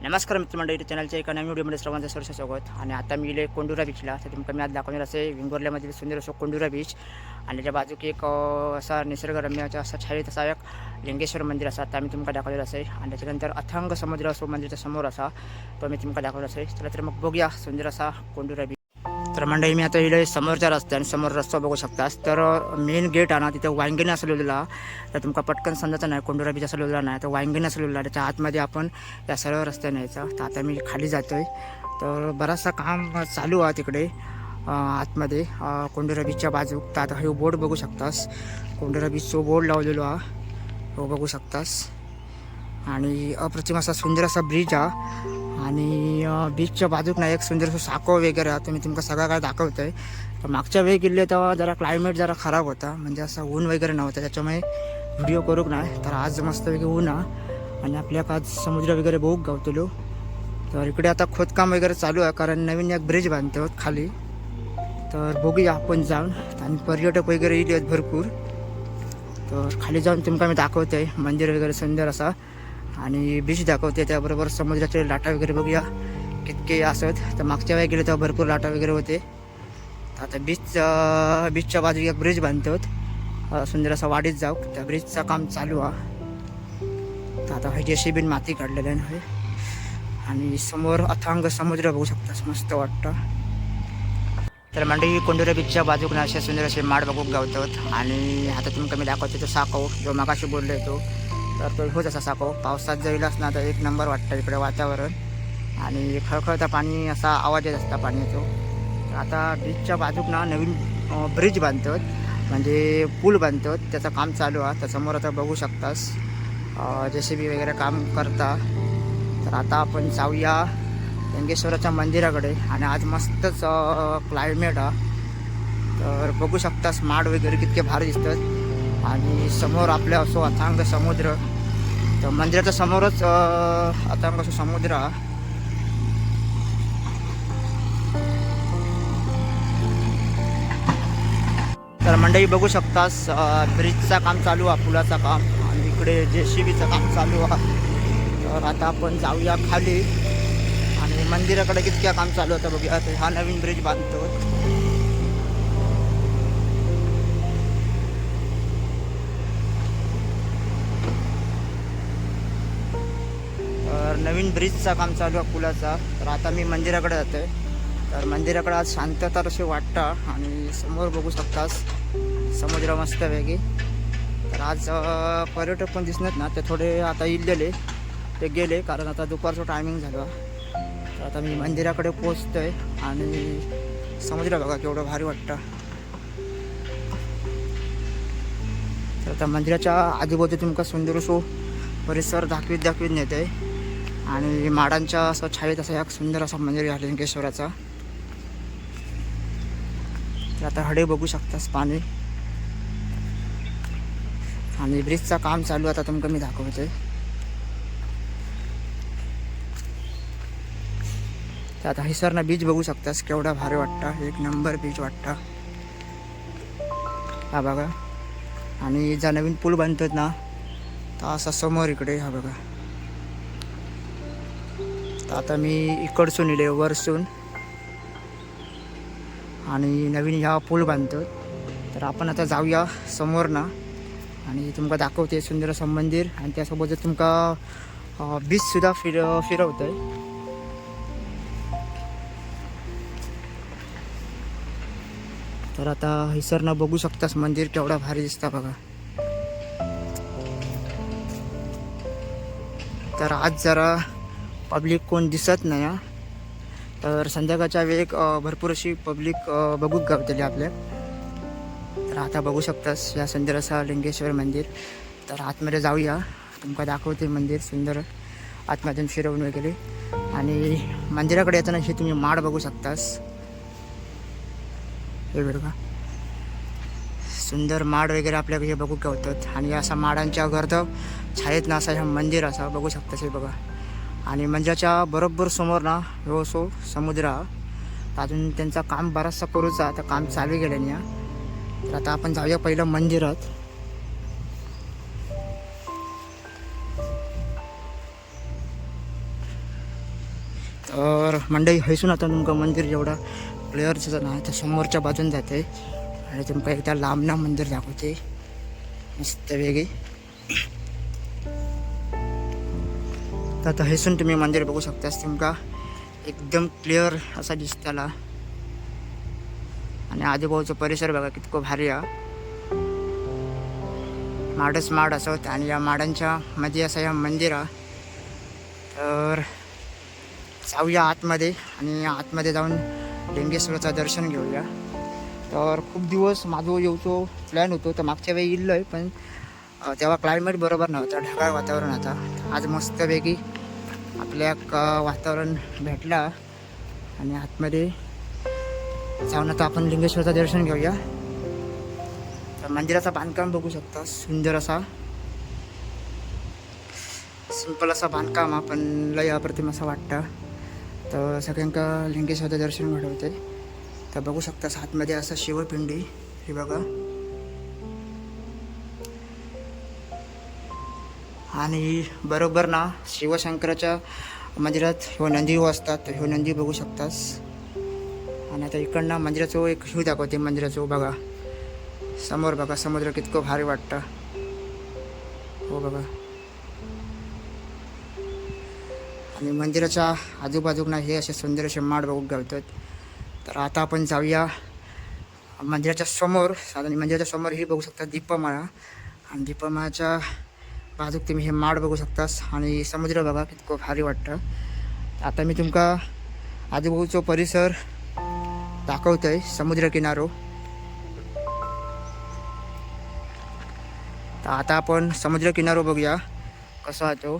नमस्कार मित्रमंडळी, चॅनलच्या एका नवीन व्हिडिओमध्ये सर्वांचं सहर्ष स्वागत. आणि आता मी इले कोंडुरा बीचला. तर तुमका मी आज दाखवणार असे विंगोर्ल्यामधील सुंदर असो कोंडुरा बीच. आणि त्याच्या बाजूक एक असा निसर्गरम्याचा असा छायेत असा एक लिंगेश्वर मंदिर असा. आता मी तुमका दाखवलेलं असे. आणि त्याच्यानंतर अथांग समुद्र असो मंदिराच्या समोर असा तो मी तुमका दाखवला असे. चला तर मग बघूया सुंदर असा कोंडुरा बीच. तर मंडळी, मी आता इले समोरच्या रस्त्याने समोर रस्ता बघू शकतास. तर मेन गेट आहे ना, तिथे वांगीने असलेला. तर तुमका पटकन समजायचं नाही कोंडुरा बीच असलेला नाही, तर वांगीने असलेला. त्याच्या आतमध्ये आपण या सरळ रस्त्याने यायचा. तर आता मी खाली जातोय. तर बराचसा काम चालू आहे तिकडे आतमध्ये कोंडुरा बीचच्या बाजू. तर आता हे बोर्ड बघू शकतास, कोंडुरा बीचचा बोर्ड लावलेलो हा, हो बघू शकतास. आणि अप्रतिम असा सुंदर असा ब्रिज हा. आणि बीचच्या बाजूक ना एक सुंदर असं साको वगैरे आहे. तुम्ही तुमका सगळं काय दाखवत आहे. तर मागच्या वेळी गेले तेव्हा जरा क्लायमेट जरा खराब होता, म्हणजे असं ऊन वगैरे नव्हतं, त्याच्यामुळे व्हिडिओ करूक नाही. तर आज मस्तपैकी ऊन आहे आणि आपल्याक आज समुद्र वगैरे बघूक गावतलो. तर इकडे आता खोदकाम वगैरे चालू आहे, कारण नवीन एक ब्रिज बांधतो खाली. तर बघूया आपण जाऊन. आणि पर्यटक वगैरे येत आहेत भरपूर. तर खाली जाऊन तुमका मी दाखवते मंदिर वगैरे सुंदर असा, आणि बीच दाखवते. त्याबरोबर समुद्राचे लाटा वगैरे बघूया कितके असत. तर मागच्या वेळी गेले तेव्हा भरपूर लाटा वगैरे होते. आता बीचच्या बाजू एक ब्रिज बांधतात सुंदर असा वाडीत जाऊ. त्या ब्रिजचं काम चालू आहे. तर आता हे JCB माती काढलेलं आहे. आणि समोर अथांग समुद्र बघू शकतास, मस्त वाटतं. तर मंडळी, कोंडुरा बीचच्या बाजूकडे असे सुंदर असे माड बघूक गावतात. आणि आता तुमका मी दाखवतो तो साको, जो मागाशी बोललो तो. तर तो होच असा साको. पावसात जाईलच ना तर एक नंबर वाटतं इकडे वातावरण. आणि खळखळता पाणी असा आवाज येत असता पाण्याचा. तर आता बीचच्या बाजूक ना नवीन ब्रिज बांधतात, म्हणजे पूल बांधतात, त्याचं काम चालू आहे. तर समोर आता बघू शकतास JCB वगैरे काम करता. तर आता आपण जाऊया लिंगेश्वराच्या मंदिराकडे. आणि आज मस्तच क्लायमेट आहे. तर बघू शकतास माड वगैरे कितके भारी दिसतात. आणि समोर आपल्या असो अथांग समुद्र. तर मंदिराच्या समोरच अथांग असं समुद्र आहे. तर मंडळी बघू शकतास ब्रिजचं काम चालू आहे, पुलाचं काम. आणि इकडे JCBचं काम चालू आहे. तर आता आपण जाऊया खाली आणि मंदिराकडे कितक्या काम चालू होतं बघूया. हा नवीन ब्रिज बांधतो. तर नवीन ब्रिजचं काम चालू आहे पुलाचा. तर आता मी मंदिराकडे जातो आहे. तर मंदिराकडे आज शांतता असे वाटतं. आणि समोर बघू शकतास समुद्र मस्त वेगळी. तर आज पर्यटक पण दिसणार ना, ते थोडे आता इल्लेले ते गेले, कारण आता दुपारचं टायमिंग झालं. तर आता मी मंदिराकडे पोचतो आहे. आणि समुद्र बघा केवढं भारी वाटतं. तर आता मंदिराच्या आजूबाजू तुमका सुंदर असो परिसर दाखवीत नेते. आणि माडांच्या असं छायेत असा एक सुंदर असा मंदिर आहे लिंगेश्वराचा. तर आता हडे बघू शकतास पाणी. आणि ब्रिजचं काम चालू आता तुमका मी दाखवते. तर आता हिसरना बीच बघू शकतास केवढा भारी वाटतं, एक नंबर बीच वाटतं हा बघा. आणि ज्या नवीन पूल बांधतात ना, तर असा समोर इकडे हा बघा. तर आता मी इकडसून इले वरसून, आणि नवीन ह्या पूल बांधतो. तर आपण आता जाऊया समोर ना, आणि तुमका दाखवते सुंदर असं मंदिर. आणि त्यासोबत तुमका बीचसुद्धा फिरवतं आहे. तर आता हिसरनं बघू शकतास मंदिर केवढा भारी दिसता बघा. तर आज जरा पब्लिक कोण दिसत नाही. तर संध्याकाळच्या वेळेक भरपूर अशी पब्लिक बघूक गावतली आपल्या. तर आता बघू शकतास या सुंदर असा लिंगेश्वर मंदिर. तर आतमध्ये जाऊया, तुमका दाखवते मंदिर सुंदर आतमधून फिरवून वगैरे. आणि मंदिराकडे येताना हे तुम्ही माड बघू शकतास, हे बघा सुंदर माड वगैरे आपल्याकडे हे बघू गावतात. आणि असा माडांच्या गर्द छायेत ना असा ह्या मंदिर असा बघू शकतास हे बघा. आणि मंदिराच्या बरोबर समोर ना हो सो समुद्र. अजून त्यांचं काम बराचसा करूचा, आता काम चालू गेल्याने. तर आता आपण जाऊया पहिलं मंदिरात. तर मंडई हैसून आता तुमका मंदिर जेवढा क्लिअर दिसत ना त्या समोरच्या बाजून जाते आणि तुमका एकदा लांबना मंदिर दाखवते मस्त वेगळी. तर आता हैसून तुम्ही मंदिर बघू शकतास तुमका एकदम क्लिअर असा दिसताला आणि आजूबाजूचा परिसर बघा कितको भारी आहे. माडच माड असत आणि या माडांच्या मध्ये असं या मंदिर आहे. तर जाऊया आतमध्ये आणि आतमध्ये जाऊन लिंगेश्वराचं दर्शन घेऊया. तर खूप दिवस माझं येऊचो प्लॅन होतो तर मागच्या वेळी इल्लो आहे पण तेव्हा क्लायमेट बरोबर नव्हतं, ढगाळ वातावरण होता. आज मस्तपैकी आपल्या वातावरण भेटला आणि आतमध्ये जाऊन आता आपण लिंगेश्वराचं दर्शन घेऊया. तर मंदिराचं बांधकाम बघू शकता, सुंदर असा सिंपल असा बांधकाम पण लय अप्रतिम असं वाटतं. तर सगळ्यांका लिंगेश्वराचं दर्शन घडवते. तर बघू शकता आतमध्ये असं शिवपिंडी हे बघा आणि बरोबर ना शिवशंकराच्या मंदिरात ह्यो नंदी असतात. ह्यो नंदी बघू शकतास आणि आता इकडनं मंदिराचं एक व्ह्यू दाखवते. मंदिराचं बघा समोर बघा समुद्र कितकं भारी वाटतं. हो बघा आणि मंदिराच्या आजूबाजूला हे असे सुंदर असे माड बघू गावतात. तर आता आपण जाऊया मंदिराच्या समोर. साधारण मंदिराच्या समोर हे बघू शकता दीपमाळा आणि दीपमाळाच्या बाजूक तुम्ही हे माड बघू शकतास आणि समुद्र बघा कितकं भारी वाटतं. आता मी तुमका आजूबाजूचा परिसर दाखवतोय समुद्र किनारो. तर आता आपण समुद्र किनारो बघूया कसा तो.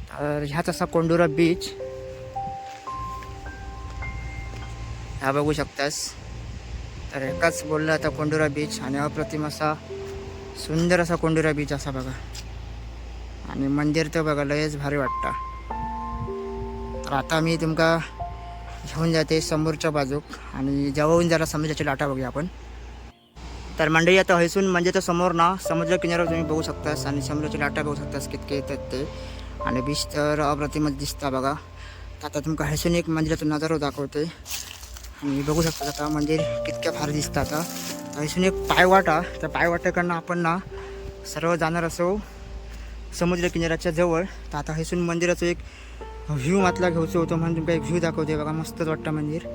तर ह्याच असा कोंडुरा बीच हा बघू शकतास. तर एकाच बोलला आता कोंडुरा बीच आणि अप्रतिम असा सुंदर असा कोंडुरा बीच असा बघा आणि मंदिर तर बघा लयच भारी वाटतं. तर आता मी तुमका घेऊन जाते समोरच्या बाजूक आणि जवळून जरा समुद्राची लाटा बघूया आपण. तर मंडळी आता हैसून म्हणजे तर समोर ना समुद्र किनाऱ्यावर तुम्ही बघू शकतास आणि समुद्राची लाटा बघू शकतास कितके येतात ते आणि बीच तर अप्रतिमच दिसता बघा. आता तुमका हैसून एक मंदिराचा नजारा दाखवते आणि बघू शकता आता मंदिर कितक्या भारी दिसतं. आता हैसून एक पायवाटा, त्या पायवाट्याकडनं आपण ना सर्व जाणार असो समुद्र किनाऱ्याच्या जवळ. तर आता हैसून मंदिराचं एक व्ह्यू मातला घ्यायचं होतं म्हणून तुमका एक व्ह्यू दाखवते बघा. मस्तच वाटतं मंदिर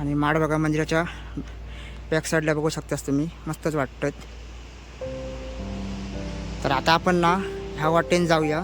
आणि माड बघा मंदिराच्या बॅक साईडला बघू शकतास तुम्ही मस्तच वाटतं. तर आता आपण ना ह्या वाटेने जाऊया.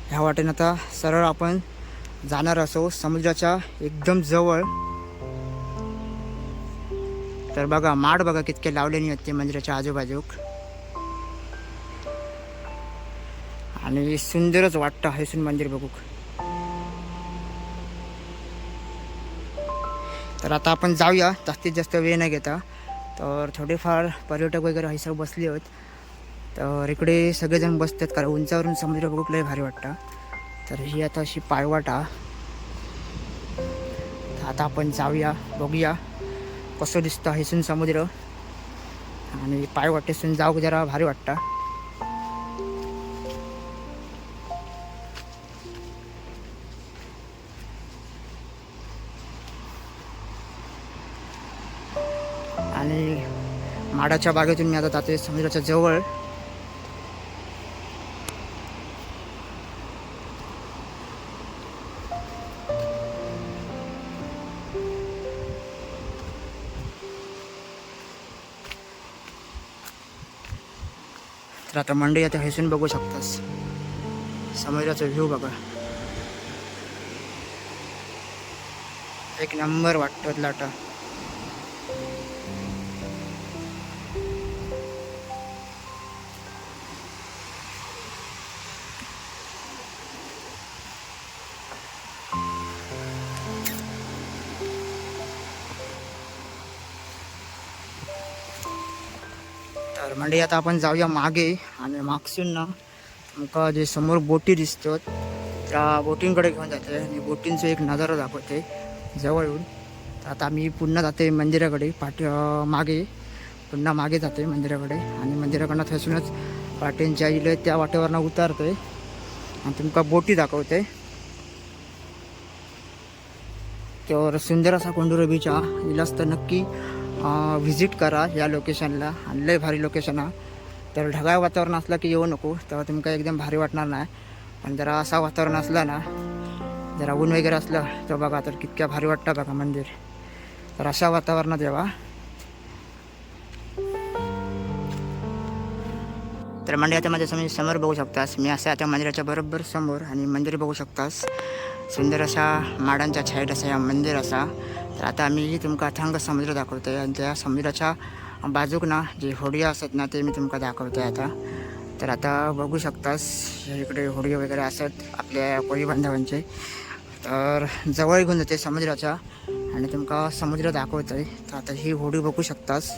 ह्या वाटेने आता सरळ आपण जाणार असो समुद्राच्या एकदम जवळ. तर बघा माड बघा कितके लावलेली आहेत ते मंदिराच्या आजूबाजूक आणि सुंदरच वाटतं हैसून मंदिर बघू. तर आता आपण जाऊया जास्तीत जास्त वेळ न घेता. तर थोडेफार पर्यटक वगैरे हैसर बसले आहेत. तर इकडे सगळेजण बसतात कारण उंचावरून समुद्र बघूक लय भारी वाटतं. तर ही आता अशी पायवाटा. आता आपण जाऊया बघूया कसं दिसतं हैसून समुद्र आणि पायवाटेसून जाऊ जरा भारी वाटतं. आणि माडाच्या बागेतून मी आता जातोय समुद्राच्या जवळ. तर आता मंडई आता हैसून बघू शकतास समुद्राचा व्ह्यू बघा एक नंबर वाटतं लाटा. तर म्हणजे आता आपण जाऊया मागे आणि मागसून ना तुमका जे समोर बोटी दिसतात त्या बोटींकडे घेऊन जाते आणि बोटींचं एक नजारा दाखवते जवळून. तर आता मी पुन्हा जाते मंदिराकडे मागे पुन्हा मागे जाते मंदिराकडे आणि मंदिराकडनं थसूनच पाटीन ज्या इले त्या वाटेवरनं उतारतोय आणि तुमका बोटी दाखवते. तर सुंदर असा कोंडुरा बीच हा. इलाच तर नक्की व्हिजिट करा या लोकेशनला. आणि लय भारी लोकेशन हा. तर ढगाळ वातावरण असलं की येऊ नको, तेव्हा तुमका एकदम भारी वाटणार नाही. पण जरा असा वातावरण असलं ना, जरा ऊन वगैरे असलं तर बघा तर कितक्या भारी वाटतं बघा मंदिर. तर अशा वातावरणात येवा. तर मंदिर आता माझ्या समोर बघू शकतास. मी असं आता मंदिराच्या बरोबर समोर आणि मंदिर बघू शकतास. सुंदर अशा माडांच्या छायेत असा या मंदिर असा. तर आता आम्ही तुमका अथांग समुद्र दाखवतोय आणि त्या समुद्राच्या बाजूक ना जे होडिया असतात ना ते मी तुमका दाखवतोय आता. तर आता बघू शकतास इकडे होडी वगैरे असत आपल्या कोळी बांधवांचे. तर जवळ घेऊन जाते समुद्राच्या आणि तुमका समुद्र दाखवतोय. तर आता ही होडी बघू शकतास.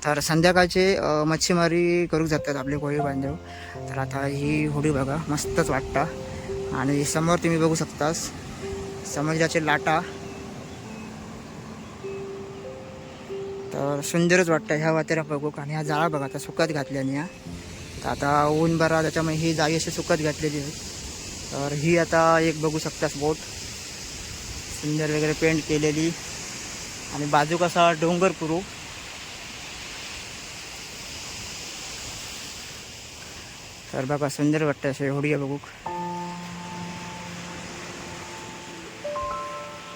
तर संध्याकाळचे मच्छीमारी करू जातात आपले कोळी बांधव. तर आता ही होडी बघा मस्तच वाटतं. आणि समोर तुम्ही बघू शकतास समुद्राचे लाटा. तर सुंदरच वाटतं ह्या वाटेला बघू. आणि ह्या जाळा बघा आता सुकत घातल्याने ह्या. तर आता ऊन बरा त्याच्यामुळे ही जाळी अशी सुकत घातलेली आहे. तर ही आता एक बघू शकतास बोट सुंदर वगैरे पेंट केलेली. आणि बाजू कसा डोंगर पुरू. तर बघा सुंदर वाटतं असे होडी बघू.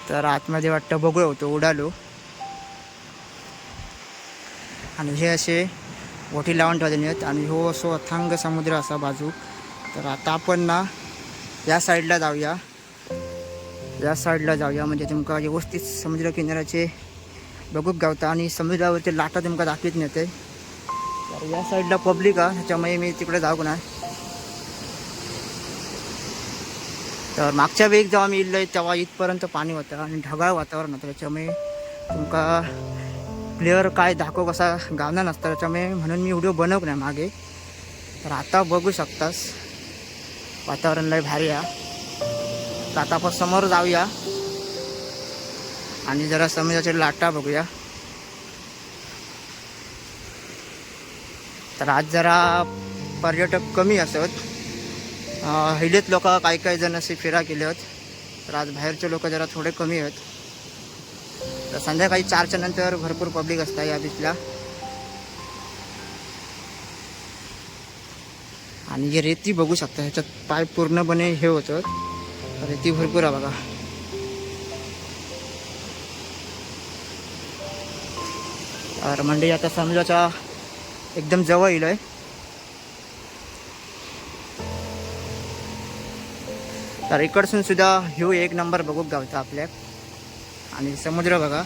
तर आतमध्ये वाटतं बघूया होतो उडालो. आणि हे असे ओठी लावून ठेवलेले आहेत. आणि हो असो अथांग समुद्र असा बाजू. तर आता आपण ना या साईडला जाऊया. या साईडला जाऊया म्हणजे तुमका व्यवस्थित समुद्र किनाऱ्याचे बघूक गावता. आणि समुद्रावरचे लाटा तुमका दाखवत नेते. तर या साईडला पब्लिक आहे त्याच्यामुळे मी तिकडे जाऊ नाही. तर मागच्या वेळी जेव्हा मी इल्लो तेव्हा इथपर्यंत पाणी होतं आणि ढगाळ वातावरण होतं. त्याच्यामुळे तुमका क्लिअर काय दाखव कसा गावना नसतं. त्याच्यामुळे म्हणून मी व्हिडिओ बनवू नाही मागे. तर आता बघू शकतास वातावरण लय भारी आहे. तर आता आपण समोर जाऊया आणि जरा समुद्राच्या लाटा बघूया. तर आज जरा पर्यटक कमी असत. हिलेत लोक काही जण असे फिरा केले आहेत. तर आज बाहेरचे लोक जरा थोडे कमी आहेत. तर संध्याकाळी 4च्या नंतर भरपूर पब्लिक असतात या बीचला. आणि हे रेती बघू शकता ह्याच्यात पाय पूर्णपणे हे होतं. रेती भरपूर आहे बघा. तर मंडळी आता समुद्राच्या एकदम जवळ येईल आहे. तर इकडसून सुद्धा ह्यो एक नंबर बघू गावचा आपल्या. आणि समुद्र बघा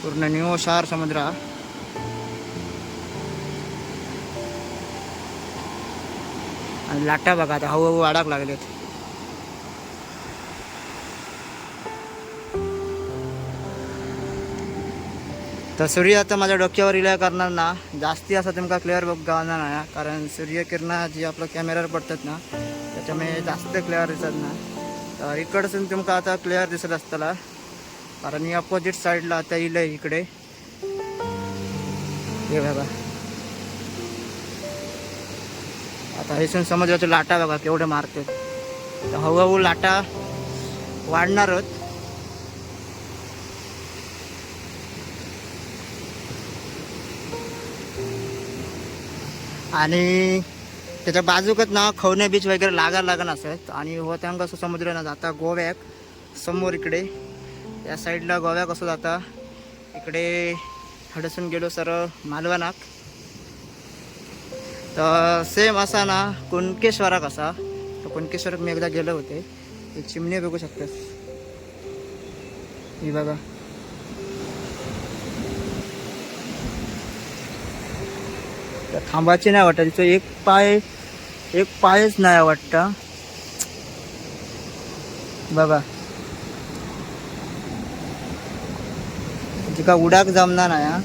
पूर्ण निळशार समुद्र. आणि लाटा बघा आता हळूहळू वाढाक लागलेत. तर सूर्य आता माझ्या डोक्यावर इल्या करणार ना जास्ती असं तुमका क्लिअर बघ गावणार नाही. कारण सूर्यकिरणा जी आपल्या कॅमेऱ्यावर पडतात ना त्याच्यामुळे जास्त क्लिअर दिसत नाही. तर इकडसून तुमका आता क्लिअर दिसत असताना. कारण मी अपोजिट साईडला आता येईल इकडे. हे बघा आता इथून समुद्राच्या लाटा बघा केवढे मारतात. तर हळूहळू लाटा वाढणारच. आणि त्याच्या बाजूकच ना खवणे बीच वगैरे लागण असत. आणि होत्यांग असं समुद्र ना जाता गोव्याक समोर इकडे या साईडला गोव्याक असं जाता. इकडे हडसून गेलो सरळ मालवणाक. तर सेम असा ना कुणकेश्वराक असा. तर कुणकेश्वराक मी एकदा गेलो होते. ते चिमणी बघू शकतेस ही बघा. तर थांबाची नाही वाटत. तिचं एक पायच नाही वाटतं बघा. तिका उडाक जमणार नाही हा.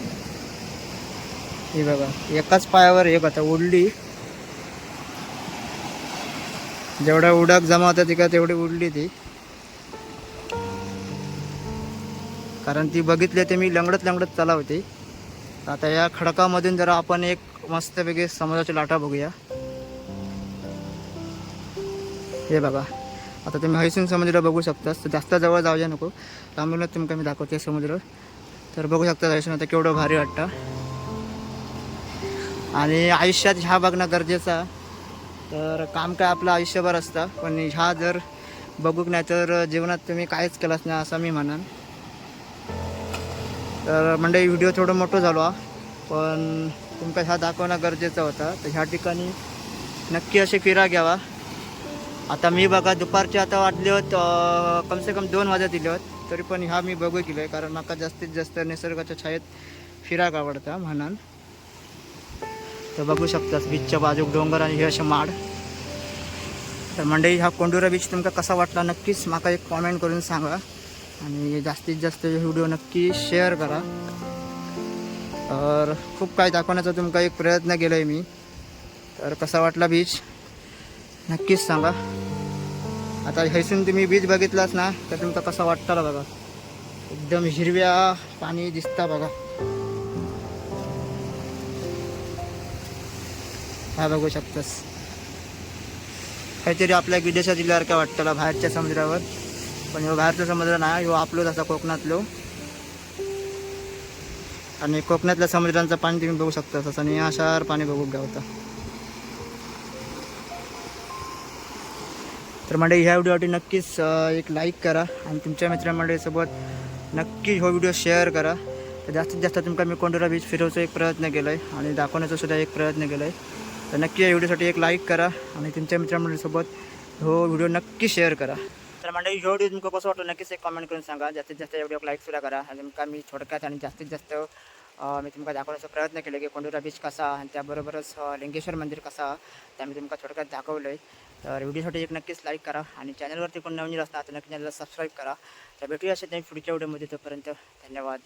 हे बघा एकाच पायावर एक आता उडली. जेवढा उडाक जमा होता तिका तेवढी उडली ती. कारण ती बघितली ते मी लंगडत चला होती. आता या खडकामधून जरा आपण एक मस्तपैकी समुद्राची लाटा बघूया. हे बघा आता तुम्ही हैसून समुद्र बघू शकता. जास्त जवळ जाऊया नको, लांबूनच तुमका मी दाखवते समुद्र. तर बघू शकता हैसून आता केवढं भारी वाटतं. आणि आयुष्यात ह्या बघणं गरजेचं. तर काम काय आपलं आयुष्यभर असतं, पण ह्या जर बघूक नाही तर जीवनात तुम्ही काहीच केलंच नाही असं मी म्हणन. तर म्हणजे व्हिडिओ थोडं मोठं झालो, पण तुमका ह्या दाखवणं गरजेचं होतं. तर ह्या ठिकाणी नक्की असे फिरा घ्यावा. आता मी बघा दुपारचे आता वाजले होत कमसे कम 2 वाजत दिले होत, तरी पण ह्या मी बघू गेलो कारण मला जास्तीत जास्त निसर्गाच्या छायेत फिराक आवडतं म्हणून. तर बघू शकतास बीचच्या बाजूक डोंगर आणि हे असे माड. तर मंडळी हा कोंडुरा बीच तुमका कसा वाटला नक्कीच माका एक कॉमेंट करून सांगा. आणि जास्तीत जास्त व्हिडिओ नक्की शेअर करा. तर खूप काही दाखवण्याचा तुमका एक प्रयत्न केला आहे मी. तर कसा वाटला बीच नक्कीच सांगा. आता हैसून तुम्ही बीच बघितलास ना तर तुमका कसा वाटतं बघा. एकदम हिरव्या पाणी दिसता बघा. हा बघू शकतास. काहीतरी आपल्या विदेशात जिल्ह्यासारखं वाटतं बाहेरच्या समुद्रावर, पण ह्यो बाहेरचा समुद्र नाही, ह्यो आपलोच असा कोकणातलो. आणि कोकणातल्या समुद्रांचं पाणी तुम्ही बघू शकता तसं निळाशार पाणी बघू घ्यावता. तर म्हणजे ह्या व्हिडिओसाठी नक्कीच एक लाईक करा आणि तुमच्या मित्रमंडळीसोबत नक्की हा व्हिडिओ शेअर करा. तर जास्तीत जास्त तुमका मी कोंडुरा बीच फिरवचा एक प्रयत्न केला आहे आणि दाखवण्याचा सुद्धा एक प्रयत्न केला आहे. तर नक्की या व्हिडिओसाठी एक लाईक करा आणि तुमच्या मित्रमंडळीसोबत हो व्हिडिओ नक्की शेअर करा. तर मंडळी ह्यो व्हिडिओ तुमका कसं वाटलं नक्कीच एक कमेंट करून सांगा. जास्तीत जास्त या व्हिडिओ लाईक सुद्धा करा. आणि तुमका मी थोडक्यात आणि जास्तीत जास्त मी तुमका दाखवण्याचा प्रयत्न केला की कोंडुरा बीच कसा आणि त्याबरोबरच लिंगेश्वर मंदिर कसा त्या मी तुमका थोडक्यात दाखवलं आहे. तर व्हिडिओसाठी एक नक्कीच लाईक करा आणि चॅनलवरती कोण नवीन असणार तर नक्की चॅनलला सबस्क्राईब करा. तर भेटूया असे पुढच्या व्हिडिओमध्ये. तोपर्यंत धन्यवाद.